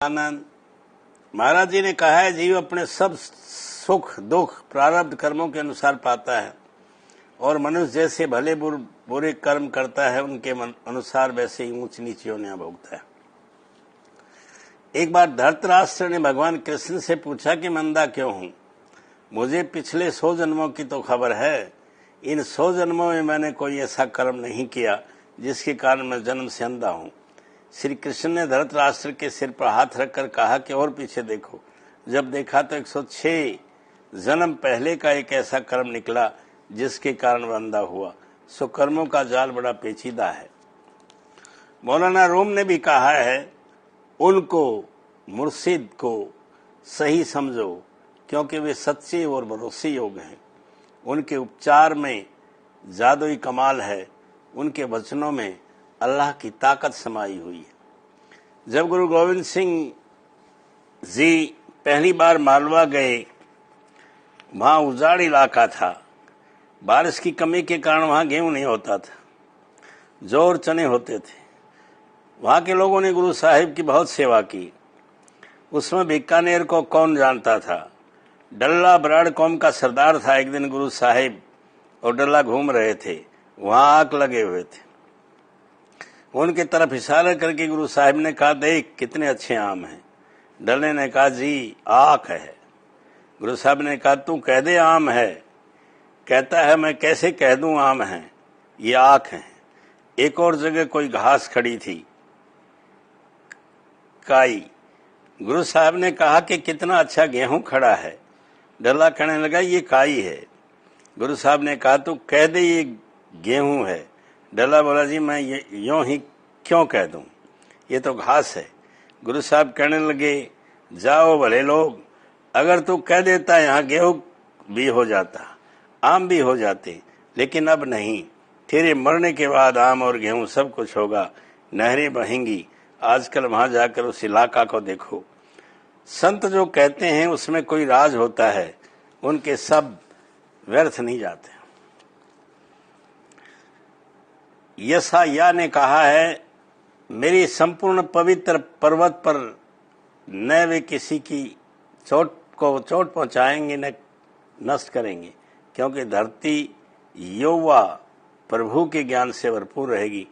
आनंद महाराज जी ने कहा है, जीव अपने सब सुख दुख प्रारब्ध कर्मों के अनुसार पाता है और मनुष्य जैसे भले बुरे कर्म करता है उनके अनुसार वैसे ही ऊंच नीच योनियां भोगता है। एक बार धृतराष्ट्र ने भगवान कृष्ण से पूछा कि मंदा क्यों हूं? मुझे पिछले 100 जन्मों की तो खबर है। इन 100 जन्मों में मैंने कोई ऐसा कर्म नहीं किया जिसके कारण मैं जन्म से अंधा हूं। श्री कृष्ण ने धृतराष्ट्र के सिर पर हाथ रखकर कहा कि और पीछे देखो। जब देखा तो 106 जन्म पहले का एक ऐसा कर्म निकला जिसके कारण वह अंधा हुआ। सो कर्मों का जाल बड़ा पेचीदा है। मौलाना रूम ने भी कहा है, उनको मुर्शिद को सही समझो क्योंकि वे सच्चे और भरोसे योग हैं। उनके उपचार में जादुई कमाल है। उनके वचनों में अल्लाह की ताकत समाई हुई है। जब गुरु गोविंद सिंह जी पहली बार मालवा गए, वहां उजाड़ इलाका था। बारिश की कमी के कारण वहां गेहूं नहीं होता था, जौ और चने होते थे। वहां के लोगों ने गुरु साहिब की बहुत सेवा की। उसमें बीकानेर को कौन जानता था। डल्ला बराड़ कौम का सरदार था। एक दिन गुरु साहिब और डल्ला घूम रहे थे, वहां आग लगे हुए थे। उनके तरफ इशारा करके गुरु साहिब ने कहा, देख कितने अच्छे आम हैं। डल्ले ने कहा, जी आग है। गुरु साहब ने कहा, तू कह दे आम है। कहता है, मैं कैसे कह दूं आम है, ये आंख है। एक और जगह कोई घास खड़ी थी, काई। गुरु साहब ने कहा कि कितना अच्छा गेहूं खड़ा है। डल्ला कहने लगा, ये काई है। गुरु साहब ने कहा, तू कह दे ये गेहूं है। डल्ला बोला, जी मैं यूं ही क्यों कह दूं, ये तो घास है। गुरु साहब कहने लगे, जाओ भले लोग, अगर तू कह देता यहाँ गेहूं भी हो जाता, आम भी हो जाते, लेकिन अब नहीं। तेरे मरने के बाद आम और गेहूं सब कुछ होगा। नहरें बहेंगी। आजकल वहां जाकर उस इलाका को देखो। संत जो कहते हैं उसमें कोई राज होता है, उनके सब व्यर्थ नहीं जाते। यसाया ने कहा है, मेरी संपूर्ण पवित्र पर्वत पर न वे किसी की चोट पहुंचाएंगे न नष्ट करेंगे, क्योंकि धरती यहोवा प्रभु के ज्ञान से भरपूर रहेगी,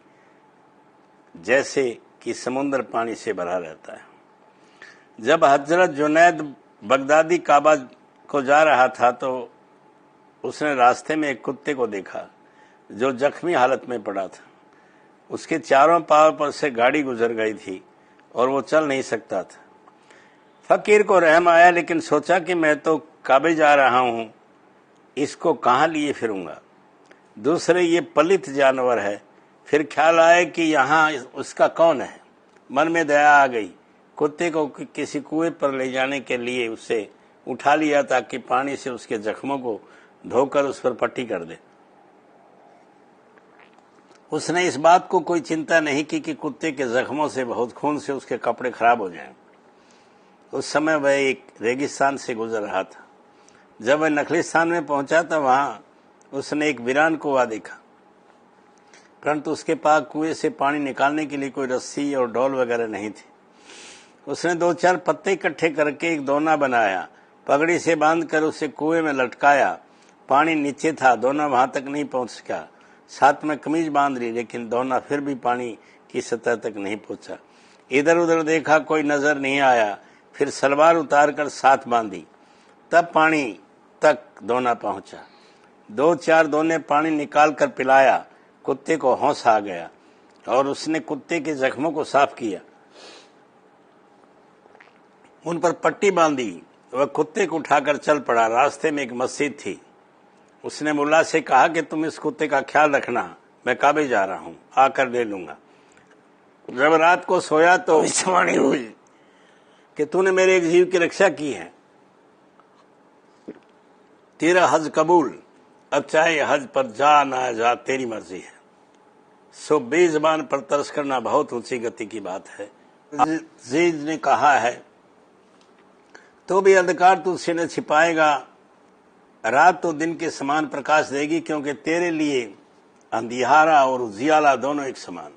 जैसे कि समुद्र पानी से भरा रहता है। जब हजरत जुनैद बगदादी काबा को जा रहा था तो उसने रास्ते में एक कुत्ते को देखा जो जख्मी हालत में पड़ा था। उसके चारों पांव पर से गाड़ी गुजर गई थी और वो चल नहीं सकता था। फकीर को रहम आया, लेकिन सोचा कि मैं तो काबे जा रहा हूं, इसको कहां लिए फिरूंगा। दूसरे, ये पलित जानवर है। फिर ख्याल आया कि यहाँ उसका कौन है। मन में दया आ गई। कुत्ते को किसी कुएं पर ले जाने के लिए उसे उठा लिया ताकि पानी से उसके जख्मों को धोकर उस पर पट्टी कर दे। उसने इस बात को कोई चिंता नहीं की कि कुत्ते के जख्मों से बहुत खून से उसके कपड़े खराब हो जाएं। उस समय वह एक रेगिस्तान से गुजर रहा था। जब वह नखलिस्तान में पहुंचा तो वहां उसने एक वीरान कुआं देखा, परंतु उसके पास कुएं से पानी निकालने के लिए कोई रस्सी और डोल वगैरह नहीं थी। उसने 2-4 पत्ते इकट्ठे करके एक दोना बनाया, पगड़ी से बांधकर उसे कुएं में लटकाया। पानी नीचे था, दोना वहां तक नहीं पहुंच सका। साथ में कमीज बांध ली, लेकिन दोना फिर भी पानी की सतह तक नहीं पहुंचा। इधर उधर देखा, कोई नजर नहीं आया। फिर सलवार उतारकर साथ बांधी, तब पानी तक दोना पहुंचा। 2-4 दोने पानी निकाल कर पिलाया। कुत्ते को होश आ गया और उसने कुत्ते के जख्मों को साफ किया, उन पर पट्टी बांधी। वह कुत्ते को उठाकर चल पड़ा। रास्ते में एक मस्जिद थी। उसने मुल्ला से कहा कि तुम इस कुत्ते का ख्याल रखना, मैं काबे जा रहा हूं, आकर ले लूंगा। जब रात को सोया तो भविष्यवाणी हुई कि तूने मेरे एक जीव की रक्षा की है, तेरा हज कबूल। अब चाहे हज पर जा ना जा, तेरी मर्जी है। सो बेज़बान पर तरस करना बहुत ऊंची गति की बात है। अजीज ने कहा है, तो भी अंधकार तुझसे न छिपाएगा, रात तो दिन के समान प्रकाश देगी, क्योंकि तेरे लिए अंधियारा और उजियाला दोनों एक समान।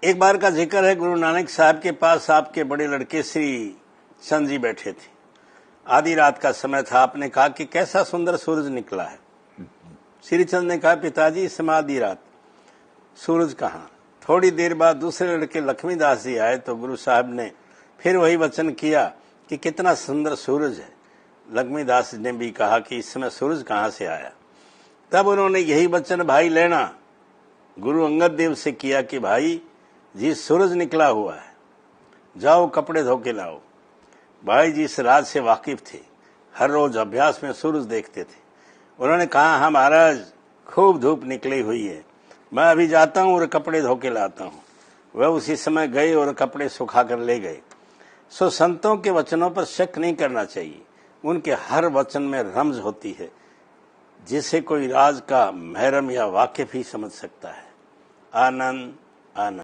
एक बार का जिक्र है, गुरु नानक साहब के पास आपके बड़े लड़के श्री चंद जी बैठे थे। आधी रात का समय था। आपने कहा कि कैसा सुंदर सूरज निकला है। श्री चंद ने कहा, पिताजी इस समय आधी रात, सूरज कहाँ। थोड़ी देर बाद दूसरे लड़के लक्ष्मीदास जी आए तो गुरु साहब ने फिर वही वचन किया कि कितना सुंदर सूरज है। लक्ष्मीदास ने भी कहा कि इस समय सूरज कहाँ से आया। तब उन्होंने यही वचन भाई लेना गुरु अंगद देव से किया कि भाई जी सूरज निकला हुआ है, जाओ कपड़े धो के लाओ। भाई जी इस राज से वाकिफ थे, हर रोज अभ्यास में सूरज देखते थे। उन्होंने कहा, हाँ महाराज, खूब धूप निकली हुई है, मैं अभी जाता हूँ और कपड़े धो के लाता हूँ। वह उसी समय गए और कपड़े सुखा कर ले गए। सो संतों के वचनों पर शक नहीं करना चाहिए, उनके हर वचन में रमज होती है जिसे कोई राज का महरम या वाकिफ ही समझ सकता है। आनंद आनंद।